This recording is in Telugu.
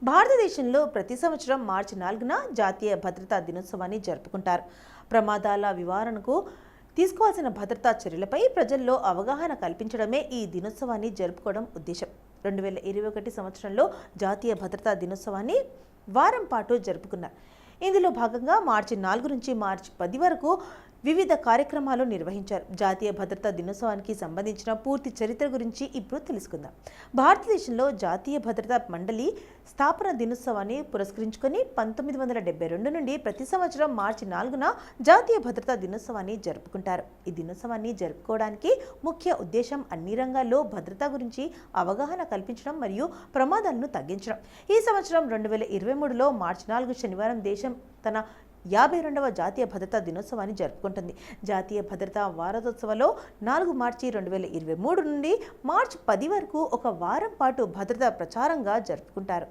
భారతదేశంలో ప్రతి సంవత్సరం మార్చి 4న జాతీయ భద్రతా దినోత్సవాన్ని జరుపుకుంటారు. ప్రమాదాల నివారణకు తీసుకోవాల్సిన భద్రతా చర్యలపై ప్రజల్లో అవగాహన కల్పించడమే ఈ దినోత్సవాన్ని జరుపుకోవడం ఉద్దేశం. 2021 సంవత్సరంలో జాతీయ భద్రతా దినోత్సవాన్ని వారం పాటు జరుపుకున్నారు. ఇందులో భాగంగా మార్చి 4 నుంచి మార్చి 10 వరకు వివిధ కార్యక్రమాలు నిర్వహించారు. జాతీయ భద్రతా దినోత్సవానికి సంబంధించిన పూర్తి చరిత్ర గురించి ఇప్పుడు తెలుసుకుందాం. భారతదేశంలో జాతీయ భద్రతా మండలి స్థాపన దినోత్సవాన్ని పురస్కరించుకొని 1972 నుండి ప్రతి సంవత్సరం మార్చి 4న జాతీయ భద్రతా దినోత్సవాన్ని జరుపుకుంటారు. ఈ దినోత్సవాన్ని జరుపుకోవడానికి ముఖ్య ఉద్దేశం అన్ని రంగాల్లో భద్రత గురించి అవగాహన కల్పించడం మరియు ప్రమాదాలను తగ్గించడం. ఈ సంవత్సరం 2023లో మార్చి 4 శనివారం దేశం తన 52వ జాతీయ భద్రతా దినోత్సవాన్ని జరుపుకుంటుంది. జాతీయ భద్రతా వారోత్సవాల్లో 4 మార్చి 2023 నుండి మార్చి 10 వరకు ఒక వారం పాటు భద్రతా ప్రచారంగా జరుపుకుంటారు.